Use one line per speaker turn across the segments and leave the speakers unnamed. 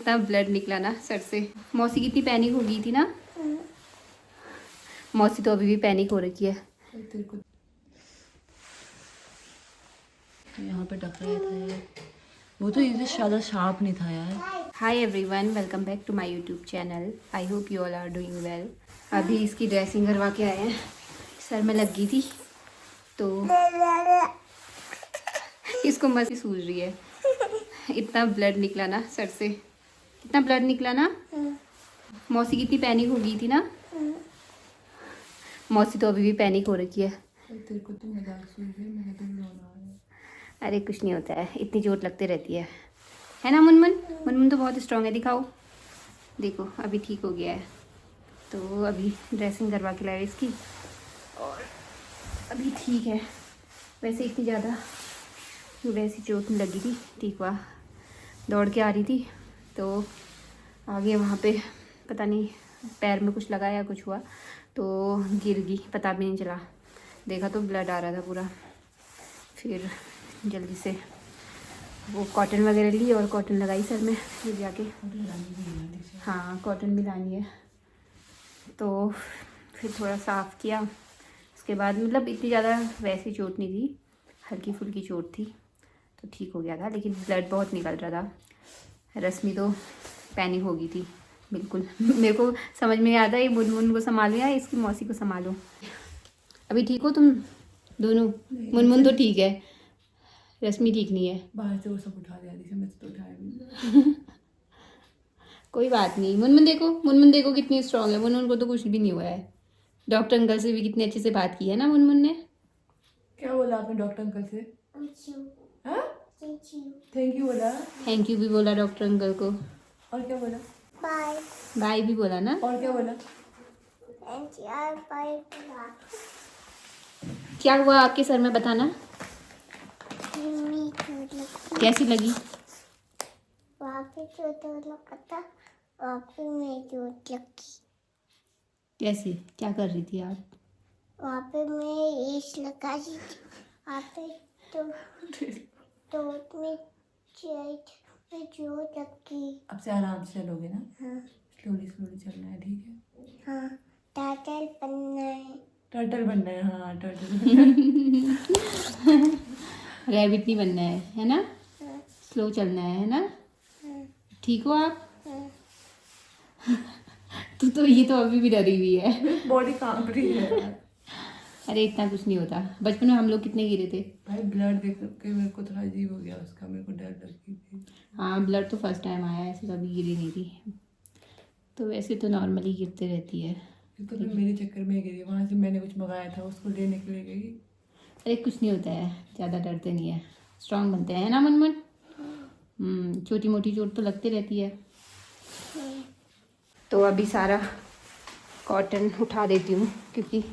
इतना ब्लड निकला ना सर से। मौसी कितनी पैनिक हो गई थी ना। मौसी तो अभी भी पैनिक हो रखी है।
यहाँ पे टकराया था यार, वो तो इधर ज़्यादा शार्प नहीं था यार।
Hi everyone, welcome back to my YouTube channel. I hope you all are doing well. अभी इसकी ड्रेसिंग करवा के आए हैं। सर में लग गई थी तो इसको मस्ती सूझ रही है। इतना ब्लड निकला ना सर से, इतना ब्लड निकला ना। मौसी कितनी पैनिक हो गई थी ना। मौसी तो अभी भी पैनिक हो रखी है।
तेरे को तो मजाक सूझ रही है, मेरा तो रोना आ रहा है।
अरे कुछ नहीं होता है, इतनी चोट लगती रहती है ना। मुनमुन मुनमुन तो बहुत स्ट्रांग है, दिखाओ। देखो अभी ठीक हो गया है। तो अभी ड्रेसिंग करवा के लाए इसकी और अभी ठीक है। वैसे इतनी ज़्यादा वैसी चोट नहीं लगी थी, ठीक हुआ। दौड़ के आ रही थी तो आगे वहाँ पे पता नहीं पैर में कुछ लगा या कुछ हुआ तो गिर गई, पता भी नहीं चला। देखा तो ब्लड आ रहा था पूरा। फिर जल्दी से वो कॉटन वगैरह ली और कॉटन लगाई सर में। फिर जाके हाँ कॉटन भी लानी है तो फिर थोड़ा साफ़ किया। उसके बाद मतलब इतनी ज़्यादा वैसी चोट नहीं थी, हल्की फुल्की चोट थी तो ठीक हो गया था। लेकिन ब्लड बहुत निकल रहा था। रश्मि तो पैनिक हो गई थी बिल्कुल। मेरे को समझ में नहीं आता ये मुनमुन को संभालूं या इसकी मौसी को संभालूं। अभी ठीक हो तुम दोनों? मुनमुन तो ठीक है, रश्मि ठीक नहीं है।
बाहर से वो सब उठा दिया थी, मैं तो उठाया भी
कोई बात नहीं। मुनमुन देखो कितनी स्ट्रांग है। मुनमुन को तो कुछ भी नहीं हुआ है। डॉक्टर अंकल से भी कितने अच्छे से बात की है ना मुनमुन ने।
क्या बोला आपने डॉक्टर अंकल से? हाँ थैंक यू बोला।
थैंक यू भी बोला डॉक्टर अंकल को।
और क्या बोला?
बाय
बाय भी बोला ना।
और क्या बोला?
बाय।
क्या हुआ आपके सर में बताना। कैसी लगी?
वहाँ पे चोट लगा था, वहाँ पे मैं चोट लगी।
कैसे, क्या कर रही थी आप?
वहाँ पे मैं इस लगा रही थी, वहाँ पे तो में चोट लगी।
अब से आराम से चलोगे ना?
हाँ
स्लोली स्लोली चलना है, ठीक है?
हाँ टाइटल बनना है।
टर्टल बनना है, हाँ टर्टल
रैबिट नहीं बनना है ना।
हाँ
स्लो चलना है ना।
हाँ
ठीक हो आप?
हाँ।
तो ये तो अभी भी डरी हुई है।
बॉडी कांप रही है।
अरे इतना कुछ नहीं होता। बचपन में हम लोग कितने गिरे थे।
भाई ब्लड देख के मेरे को थोड़ा अजीब हो गया उसका, मेरे को डर लग गई थी।
हाँ ब्लड तो फर्स्ट टाइम आया, ऐसे कभी गिरी नहीं थी। तो वैसे तो नॉर्मली गिरते रहती है।
तो फिर मेरे चक्कर में गिरी, वहाँ से मैंने कुछ मंगाया था उसको लेने के लिए गई।
अरे कुछ नहीं होता है, ज़्यादा डरते नहीं है, स्ट्रांग बनते हैं ना मुनमुन। छोटी मोटी चोट तो लगती रहती है। तो अभी सारा कॉटन उठा देती हूँ क्योंकि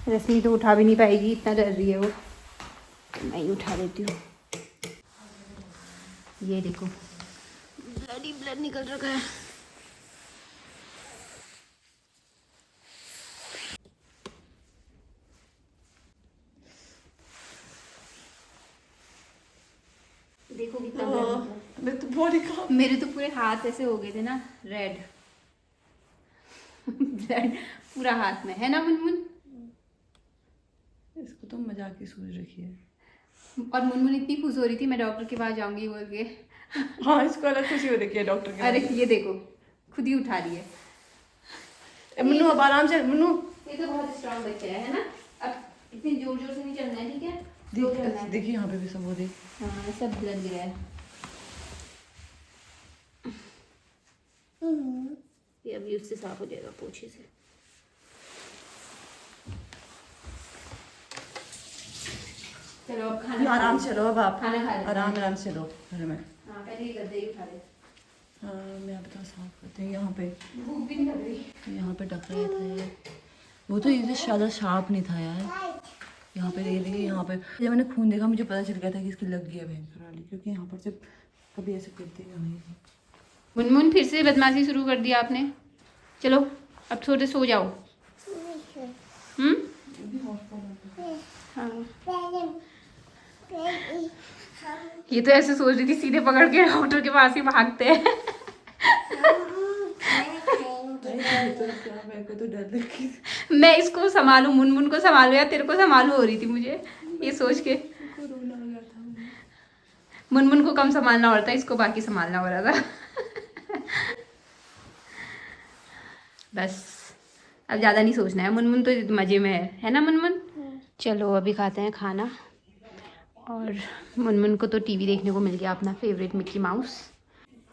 रश्मि तो उठा भी नहीं पाएगी, इतना डर रही है वो। तो मैं ही उठा देती हूँ। ये देखो ब्लड निकल रखा है। देखो कितना ब्लड निकला।
मैं तो बॉडी कांप।
मेरे तो पूरे हाथ ऐसे हो गए थे ना रेड। ब्लड पूरा हाथ में है ना मुनमुन।
इसको तो मजाक ही सूझ रखी है।
और मुनमुन इतनी खुश हो रही थी मैं डॉक्टर के पास जाऊंगी बोल के।
हाँ इसको अलग खुशी हो रखी है डॉक्टर के
अरे
पास।
ये देखो खुद ही उठा रही है।
मन्नू अब आराम से, मन्नू
ये तो बहुत स्ट्रांग बच्चा है ना। अब इतनी जोर जोर से नहीं चलना है, ठीक है? स्लो चलना है।
देखिए यहाँ पे भी सब हो रही।
हाँ सब ब्लड गिरा है। ये अभी उससे साफ हो जाएगा पोछे से। चलो अब खाना
आराम से चलो अब आप,
खाना खा लेते हैं।
आराम से चलो घर में।
हाँ पहले ये गद्दे ही उठा ले।
हाँ मैं यहाँ पे थोड़ा साफ करते हैं। यहाँ पे
भूख भी नहीं लग रही।
यहाँ पे टकराया था यार, वो तो इधर ज़्यादा शार्प नहीं था यार। यहाँ पे ये देखिए, यहाँ पे जब मैंने खून देखा मुझे पता चल गया था कि इसकी लग गई है भयंकर वाली, क्योंकि यहाँ पर से कभी ऐसे करते नहीं।
मुनमुन फिर से बदमाशी शुरू कर दिया आपने। चलो अब थोड़े सो जाओ। हाँ ये तो ऐसे सोच रही थी सीधे पकड़ के डॉक्टर के पास ही भागते हैं।
मेरे को तो डर लगी।
मैं इसको संभालूं, मुनमुन को संभालूं या तेरे को संभालूं हो रही थी मुझे ये सोच के।
रोना आ गया था।
मुनमुन को कम संभालना हो रहा था, इसको बाकी संभालना हो रहा था। बस अब ज़्यादा नहीं सोचना है, मुनमुन तो मज़े में है ना मुनमुन। चलो अभी खाते हैं खाना। और मुनमुन को तो टीवी देखने को मिल गया, अपना फेवरेट मिक्की माउस।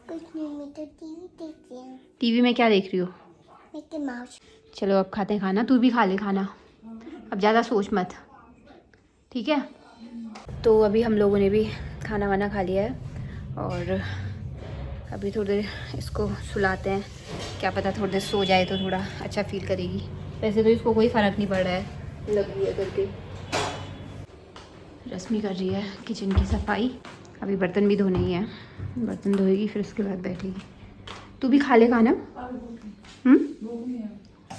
कुछ नहीं, मैं तो टीवी देखती हूँ।
टीवी में क्या देख रही हो?
Mickey mouse.
चलो अब खाते हैं खाना, तू भी खा ले खाना, अब ज़्यादा सोच मत, ठीक है। तो अभी हम लोगों ने भी खाना वाना खा लिया है और अभी थोड़ी देर इसको सुलाते हैं, क्या पता थोड़ी देर सो जाए तो थोड़ा अच्छा फील करेगी। वैसे तो इसको कोई फ़र्क नहीं पड़ रहा है, लग रही है करके। रश्मि कर रही है किचन की सफाई, अभी बर्तन भी धोने ही है, बर्तन धोएगी फिर उसके बाद बैठेगी। तू भी खा ले खाना।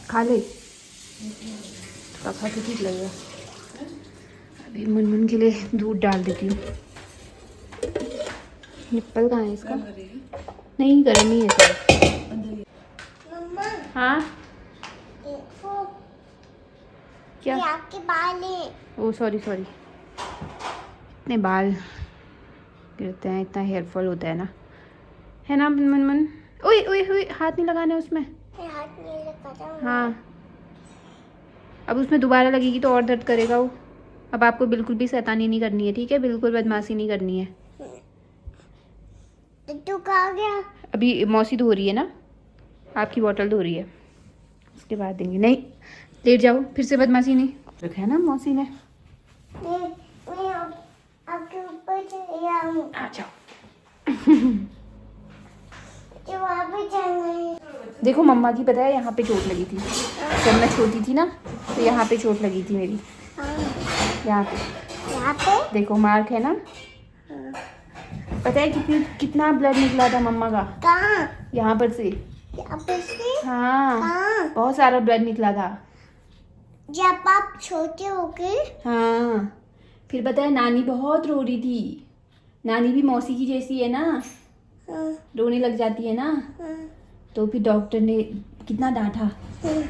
खा ले, थोड़ा खा के ठीक लगेगा। अभी मुनमुन के लिए दूध डाल देती हूँ। निप्पल कहाँ है इसका? नहीं गर्म ही है सर।
मम्मा
हाँ
देखो,
क्या?
ये आपके बाल हैं।
ओ सॉरी सॉरी, इतने बाल गिरते हैं, इतना हेयर फॉल होता है ना मुनमुन। ओए ओए ओए, हाथ नहीं लगाना उसमें।
मैं हाथ नहीं लगाता हूँ।
हाँ अब उसमें दोबारा लगेगी तो और दर्द करेगा वो। अब आपको बिल्कुल भी शैतानी नहीं करनी है, ठीक है, बिल्कुल बदमाशी नहीं करनी है।
तो तू कहाँ गया?
अभी मौसी धो रही है ना, आपकी बोतल धो रही है, उसके बाद देंगे। नहीं लेट जाओ, फिर से बदमाशी नहीं रखा है ना मौसी ने।
मैं आपके ऊपर चले आऊँ।
आ जाओ।
तो वहाँ पे जाना है।
देखो मम्मा की पता है यहाँ पे चोट लगी थी जब मैं छोटी थी ना, तो यहाँ पे चोट लगी थी मेरी,
हाँ,
यहाँ पे
यहाँ पे।
देखो मार्क है ना। पता है कितना ब्लड निकला था मम्मा का
कहाँ?
यहाँ पर से।
यहाँ पे से?
हाँ
हाँ।
बहुत सारा ब्लड निकला था।
जब आप छोटे हो गए।
हाँ फिर पता है नानी बहुत रो रही थी, नानी भी मौसी की जैसी है ना,
हाँ,
रोने लग जाती है ना।
हाँ,
तो फिर डॉक्टर ने कितना डांटा
हाँ,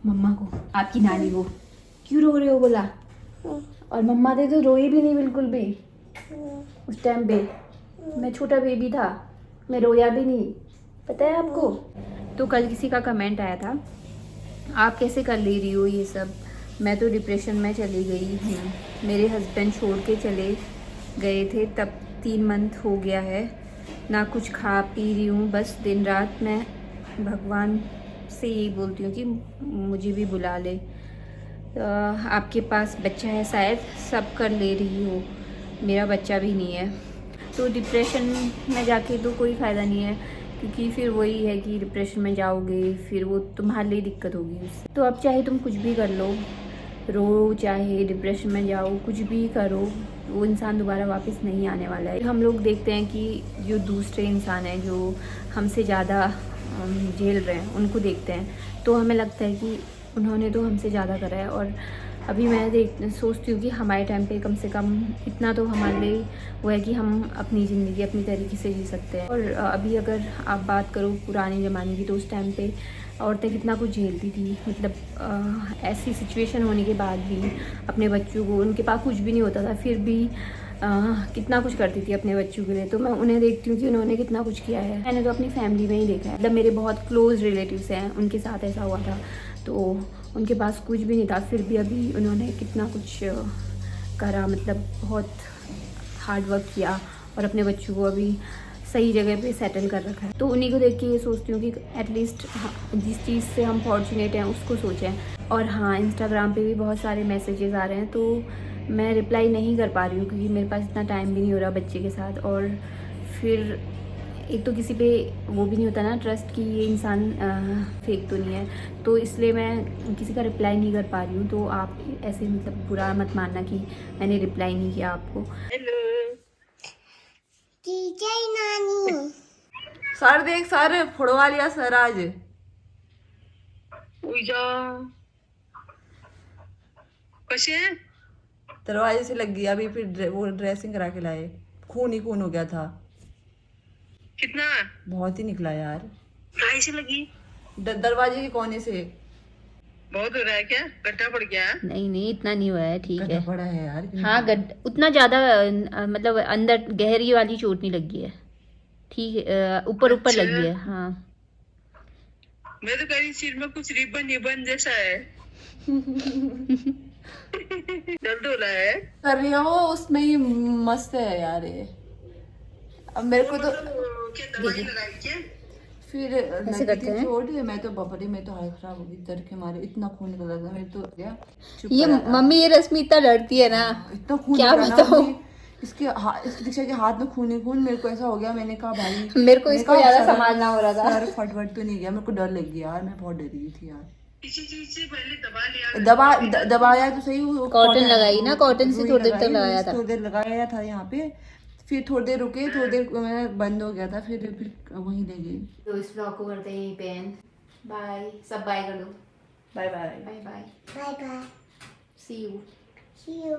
मम्मा को, आपकी नानी को, क्यों रो रहे हो बोला।
हाँ,
और मम्मा ने तो रोई भी नहीं बिल्कुल भी
हाँ।
उस टाइम पे, मैं छोटा बेबी था, मैं रोया भी नहीं, पता है आपको। तो कल किसी का कमेंट आया था, आप कैसे कर ले रही हो ये सब, मैं तो डिप्रेशन में चली गई हूँ, मेरे हस्बैंड छोड़ के चले गए थे तब 3 मंथ हो गया है, ना कुछ खा पी रही हूँ, बस दिन रात मैं भगवान से यही बोलती हूँ कि मुझे भी बुला ले। आपके पास बच्चा है शायद, सब कर ले रही हो, मेरा बच्चा भी नहीं है। तो डिप्रेशन में जाके तो कोई फ़ायदा नहीं है, क्योंकि फिर वही है कि डिप्रेशन में जाओगे फिर वो तुम्हारे लिए दिक्कत होगी उससे। तो अब चाहे तुम कुछ भी कर लो, रो चाहे डिप्रेशन में जाओ, कुछ भी करो, वो इंसान दोबारा वापस नहीं आने वाला है। हम लोग देखते हैं कि जो दूसरे इंसान हैं जो हमसे ज़्यादा झेल रहे हैं उनको देखते हैं, तो हमें लगता है कि उन्होंने तो हमसे ज़्यादा करा है। और अभी मैं सोचती हूँ कि हमारे टाइम पे कम से कम इतना तो हमारे लिए वो है कि हम अपनी ज़िंदगी अपनी तरीके से जी सकते हैं। और अभी अगर आप बात करो पुराने ज़माने की, तो उस टाइम पे औरतें कितना कुछ झेलती थी, मतलब ऐसी सिचुएशन होने के बाद भी अपने बच्चों को, उनके पास कुछ भी नहीं होता था फिर भी कितना कुछ करती थी अपने बच्चों के लिए। तो मैं उन्हें देखती हूँ कि उन्होंने कितना कुछ किया है। मैंने तो अपनी फैमिली में ही देखा है, मतलब मेरे बहुत क्लोज़ रिलेटिव्स हैं, उनके साथ ऐसा हुआ था, तो उनके पास कुछ भी नहीं था फिर भी अभी उन्होंने कितना कुछ करा, मतलब बहुत हार्ड वर्क किया और अपने बच्चों को अभी सही जगह पे सेटल कर रखा है। तो उन्हीं को देख के ये सोचती हूँ कि एटलीस्ट जिस चीज़ से हम फॉर्चुनेट हैं उसको सोचें। और हाँ, इंस्टाग्राम पे भी बहुत सारे मैसेजेस आ रहे हैं, तो मैं रिप्लाई नहीं कर पा रही हूँ क्योंकि मेरे पास इतना टाइम भी नहीं हो रहा बच्चे के साथ, और फिर एक तो किसी पे वो भी नहीं होता ना ट्रस्ट कि ये इंसान फेक तो नहीं है, तो इसलिए मैं किसी का रिप्लाई नहीं कर पा रही हूँ। तो आप ऐसे मतलब बुरा मत मानना कि मैंने रिप्लाई नहीं किया आपको।
जय नानी।
सर देख, सर फोड़वा लिया सर आज।
कसे
दरवाजे से लग गया, अभी फिर वो ड्रेसिंग करा के लाए, खून ही खून हो गया था,
कितना
बहुत ही निकला यार।
काहे से लगी?
दरवाजे के कोने से।
बहुत हो रहा है क्या? गड्ढा पड़ गया है?
नहीं नहीं, इतना नहीं हुआ है, ठीक
गड्ढा
है।
पड़ा है यार।
हाँ उतना ज़्यादा मतलब अंदर गहरी वाली चोट नहीं लगी है, ठीक है, ऊपर ऊपर
अच्छा।
लगी है। हाँ
मैं तो कह रही सिर में कुछ रिबन रिबन जैसा है। दर्द हो रहा है?
कर रही हो उसमें ही मस्त है यार ये। अब मेरे को तो
क्या दवाई लगाई क्या?
फिर
ऐसे
लगी
करते
थी
हैं।
चोट। मैं तो बपरी में तो हालत खराब हो गई दर्द के मारे, इतना खून निकल रहा था मेरे तो गया। चुप
ये
करा था।
मम्मी, ये रश्मि इतना डरती है ना,
इतना खून
क्या
निकला ना
बताऊं?
मुझे, इसके दीक्षा के हाथ में खून ही खून। मेरे को ऐसा हो गया, मैंने कहा भाई
मेरे को
मैंने
इसको
कहा,
ज्यादा
सर-
संभालना हो रहा था।
सर फटवट तो नहीं गया? मेरे को डर लग गया यार, मैं बहुत डरी हुई थी यार।
किसी चीज से पहले दबा लिया।
दबाया तो सही, वो
कॉटन लगाई ना, कॉटन से
रुई
थोड़ी देर तक
लगाई,
लगाया
रुई से
था।
थोड़ी देर लगाया था यहाँ पे। फिर थोड़ी देर रुके, थोड़ी देर मैं बंद हो गया था, फिर वहीं ले गई।
तो इस ब्लॉग को करते हैं यहीं पे एंड। बाय, सब बाय कर दो।
Bye bye.
Bye bye,
bye bye,
see you.
See you.